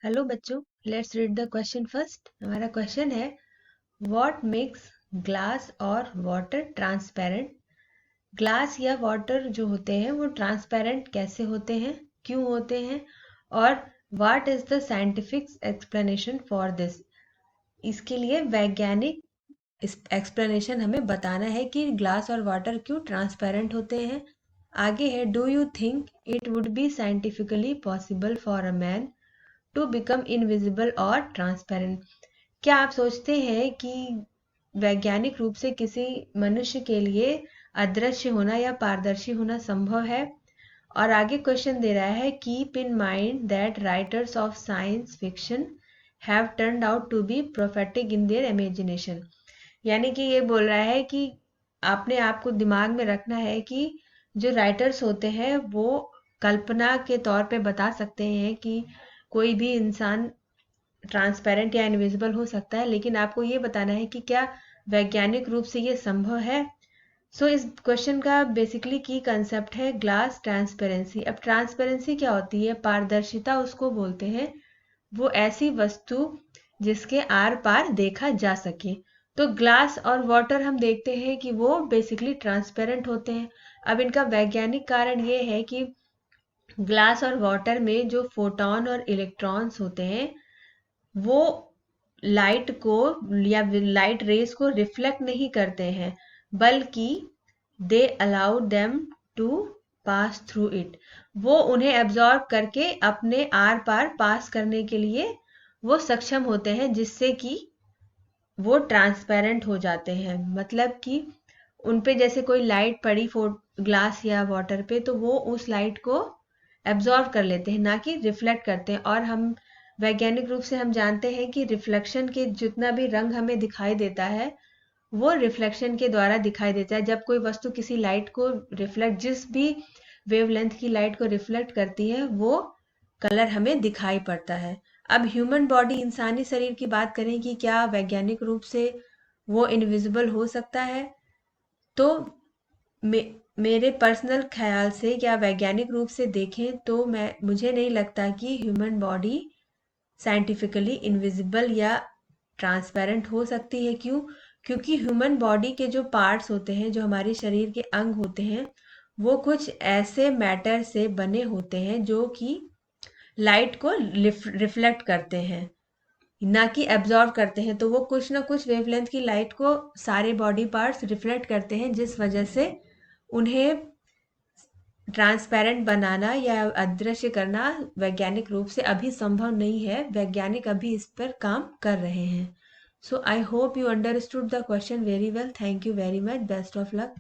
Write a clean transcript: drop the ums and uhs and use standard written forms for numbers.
Hello बच्चों, let's read the question first. हमारा question है व्हाट मेक्स ग्लास और वाटर ट्रांसपेरेंट। ग्लास या वाटर जो होते हैं वो ट्रांसपेरेंट कैसे होते हैं, क्यों होते हैं, और what is the scientific explanation for this. इसके लिए वैज्ञानिक एक्सप्लेनेशन हमें बताना है कि ग्लास और वाटर क्यों ट्रांसपेरेंट होते हैं। आगे है, do you think it would be scientifically possible for a man to become invisible और ट्रांसपेरेंट। क्या आप सोचते हैं कि वैज्ञानिक रूप से किसी मनुष्य के लिए अदृश्य होना या पारदर्शी होना संभव है। और आगे क्वेश्चन दे रहा है, keep in mind that writers of science fiction have turned out to be prophetic in their imagination. यानी कि ये बोल रहा है कि आपने आपको दिमाग में रखना है कि जो राइटर्स होते हैं वो कल्पना के तौर पे बता सकते हैं कि कोई भी इंसान ट्रांसपेरेंट या इनविजिबल हो सकता है, लेकिन आपको ये बताना है कि क्या वैज्ञानिक रूप से ये संभव है। इस क्वेश्चन का बेसिकली की कंसेप्ट है ग्लास ट्रांसपेरेंसी। अब ट्रांसपेरेंसी क्या होती है? पारदर्शिता उसको बोलते हैं। वो ऐसी वस्तु जिसके आर पार देखा जा सके। तो ग्लास और वाटर हम देखते हैं कि वो बेसिकली ट्रांसपेरेंट होते हैं। अब इनका वैज्ञानिक कारण ये है कि ग्लास और वाटर में जो फोटॉन और इलेक्ट्रॉन्स होते हैं वो लाइट को या लाइट रेस को रिफ्लेक्ट नहीं करते हैं, बल्कि they allow them to pass through it. वो उन्हें एब्जॉर्ब करके अपने आर पार पास करने के लिए वो सक्षम होते हैं, जिससे कि वो ट्रांसपेरेंट हो जाते हैं। मतलब कि उन पे जैसे कोई लाइट पड़ी ग्लास या वाटर पे, तो वो उस लाइट को एब्जॉर्ब कर लेते हैं, ना कि रिफ्लेक्ट करते हैं। और हम वैज्ञानिक रूप से हम जानते हैं कि रिफ्लेक्शन के जितना भी रंग हमें दिखाई देता है वो रिफ्लेक्शन के द्वारा दिखाई देता है। जब कोई वस्तु किसी लाइट को रिफ्लेक्ट, जिस भी वेवलेंथ की लाइट को रिफ्लेक्ट करती है, वो कलर हमें दिखाई पड़ता है। अब ह्यूमन बॉडी, इंसानी शरीर की बात करें कि क्या वैज्ञानिक रूप से वो इनविजिबल हो सकता है, तो मेरे पर्सनल ख्याल से क्या वैज्ञानिक रूप से देखें तो मुझे नहीं लगता कि ह्यूमन बॉडी साइंटिफिकली इनविजिबल या ट्रांसपेरेंट हो सकती है। क्यों? क्योंकि ह्यूमन बॉडी के जो पार्ट्स होते हैं, जो हमारे शरीर के अंग होते हैं, वो कुछ ऐसे मैटर से बने होते हैं जो कि लाइट को रिफ्लेक्ट करते हैं, ना कि एब्जॉर्ब करते हैं। तो वो कुछ ना कुछ वेवलेंथ की लाइट को सारे बॉडी पार्ट्स रिफ्लेक्ट करते हैं, जिस वजह से उन्हें ट्रांसपेरेंट बनाना या अदृश्य करना वैज्ञानिक रूप से अभी संभव नहीं है। वैज्ञानिक अभी इस पर काम कर रहे हैं। So I hope you understood the question very well. Thank you very much. Best of luck.